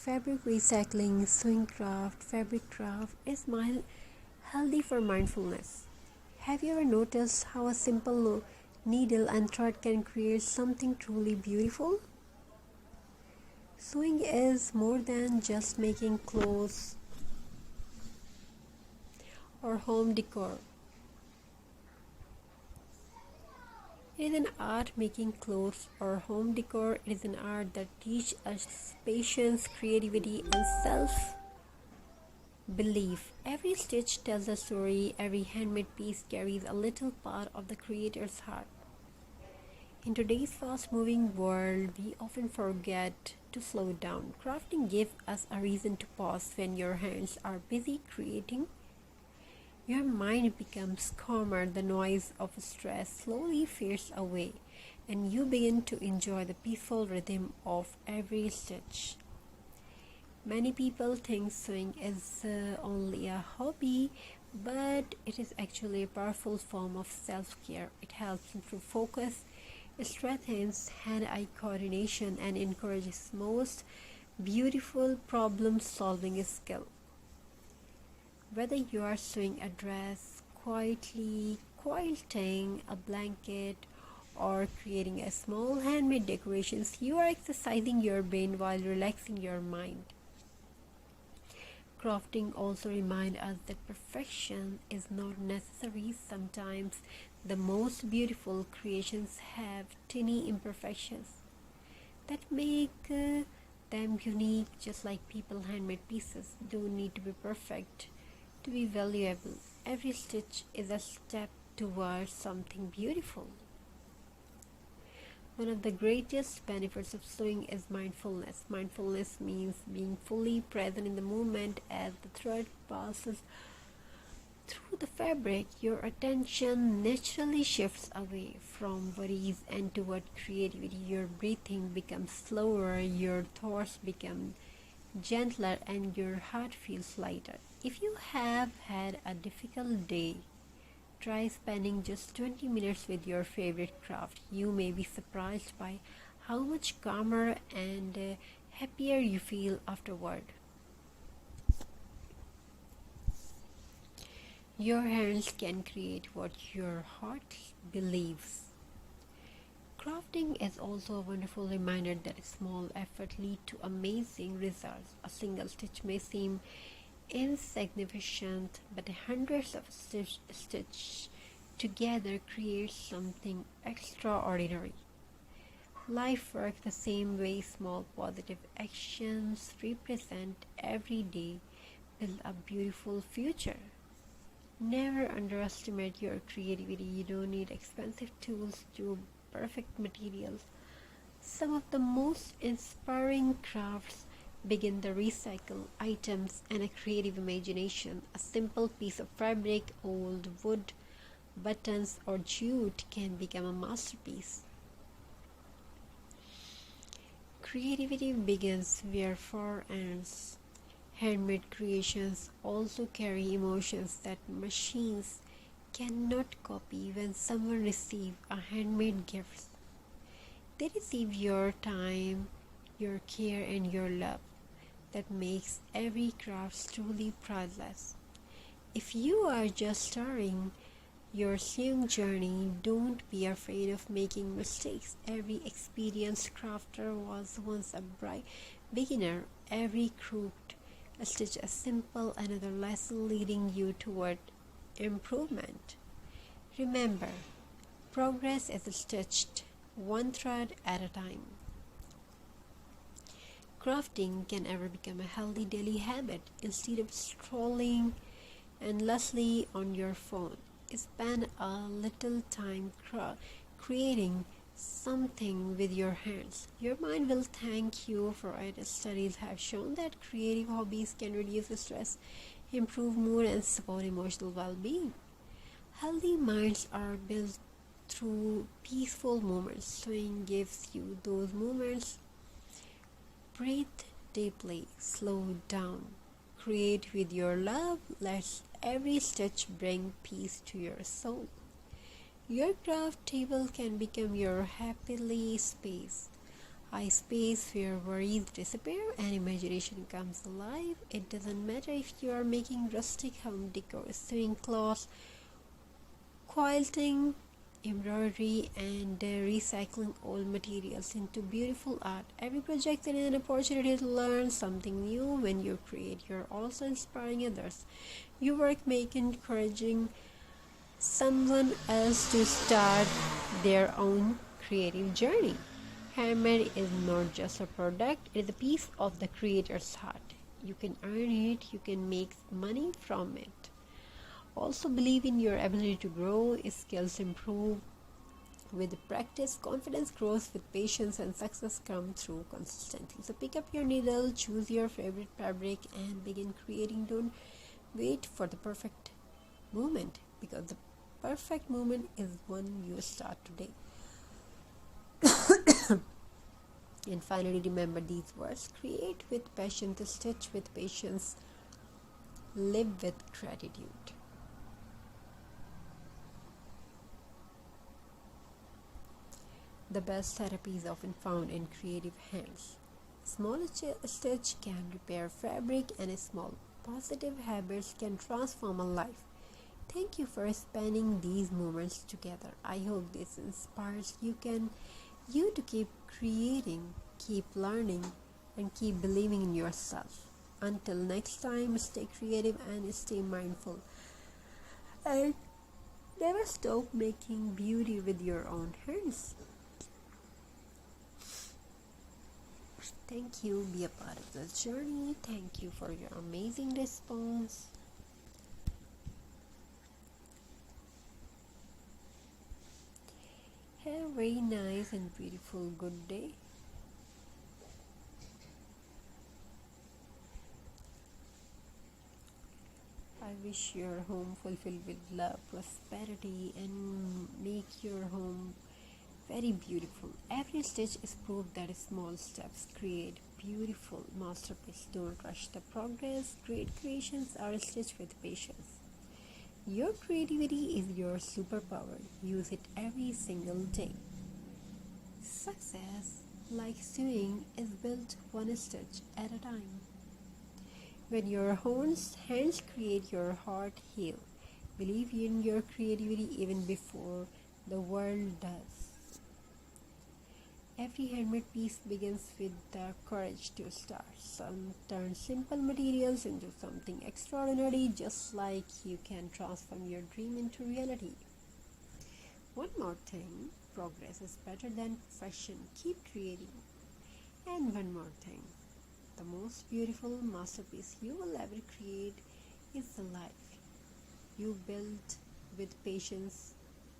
Fabric recycling, sewing craft, fabric craft is healthy for mindfulness. Have you ever noticed how a simple needle and thread can create something truly beautiful? Sewing is more than just making clothes or home decor. It is an art. Making clothes or home decor. It is an art that teaches us patience, creativity, and self-belief. Every stitch tells a story. Every handmade piece carries a little part of the creator's heart. In today's fast-moving world, we often forget to slow down. Crafting gives us a reason to pause. When your hands are busy creating, your mind becomes calmer, the noise of stress slowly fades away, and you begin to enjoy the peaceful rhythm of every stitch. Many people think sewing is only a hobby, but it is actually a powerful form of self-care. It helps improve focus, strengthens hand-eye coordination, and encourages most beautiful problem-solving skill. Whether you are sewing a dress, quietly quilting a blanket, or creating a small handmade decorations, you are exercising your brain while relaxing your mind. Crafting also reminds us that perfection is not necessary. Sometimes the most beautiful creations have tiny imperfections that make them unique, just like people. Handmade pieces don't need to be perfect to be valuable. Every stitch is a step towards something beautiful. One of the greatest benefits of sewing is mindfulness. Mindfulness means being fully present in the moment as the thread passes through the fabric. Your attention naturally shifts away from worries and toward creativity. Your breathing becomes slower, your thoughts become gentler, and your heart feels lighter. If you have had a difficult day, try spending just 20 minutes with your favorite craft. You may be surprised by how much calmer and happier you feel afterward. Your hands can create what your heart believes. Crafting is also a wonderful reminder that small effort lead to amazing results. A single stitch may seem insignificant, but hundreds of stitch together create something extraordinary. Life works the same way. Small positive actions represent every day build a beautiful future. Never underestimate your creativity. You don't need expensive tools to perfect materials. Some of the most inspiring crafts begin the recycle items and a creative imagination. A simple piece of fabric, old wood, buttons, or jute can become a masterpiece. Creativity begins where far ends. Handmade creations also carry emotions that machines cannot copy. When someone receives a handmade gift, they receive your time, your care, and your love. That makes every craft truly priceless. If you are just starting your sewing journey, don't be afraid of making mistakes. Every experienced crafter was once a bright beginner. Every crooked stitch a simple another lesson leading you toward improvement. Remember, progress is stitched one thread at a time. Crafting can ever become a healthy daily habit. Instead of scrolling endlessly on your phone, spend a little time creating something with your hands. Your mind will thank you for it. Studies have shown that creative hobbies can reduce stress, improve mood, and support emotional well-being. Healthy minds are built through peaceful moments. Sewing gives you those moments. Breathe deeply, slow down, create with your love. Let every stitch bring peace to your soul. Your craft table can become your happily space, A space where worries disappear and imagination comes alive. It doesn't matter if you are making rustic home decor, sewing cloths, quilting, embroidery, and recycling old materials into beautiful art. Every project is an opportunity to learn something new. When you create, you're also inspiring others. Your work may encouraging someone else to start their own creative journey. Handmade is not just a product, it is a piece of the creator's heart. You can earn it, you can make money from it. Also, believe in your ability to grow, skills improve with practice, confidence grows with patience, and success comes through consistency. So, pick up your needle, choose your favorite fabric, and begin creating. Don't wait for the perfect moment, because the perfect moment is when you start today. And finally, remember these words: create with passion, stitch with patience, live with gratitude. The best therapy is often found in creative hands. Small stitch can repair fabric, and small positive habits can transform a life. Thank you for spending these moments together. I hope this inspires you to keep creating, keep learning, and keep believing in yourself. Until next time, stay creative and stay mindful. And never stop making beauty with your own hands. Thank you. Be a part of the journey. Thank you for your amazing response. Have a very nice and beautiful good day. I wish your home fulfilled with love, prosperity, and make your home very beautiful. Every stitch is proof that small steps create beautiful masterpiece. Don't rush the progress. Great creations are stitched with patience. Your creativity is your superpower. Use it every single day. Success, like sewing, is built one stitch at a time. When your hands create, your heart heal. Believe in your creativity even before the world does. Every handmade piece begins with the courage to start. Some turn simple materials into something extraordinary, just like you can transform your dream into reality. One more thing, progress is better than perfection. Keep creating. And one more thing, the most beautiful masterpiece you will ever create is the life you built with patience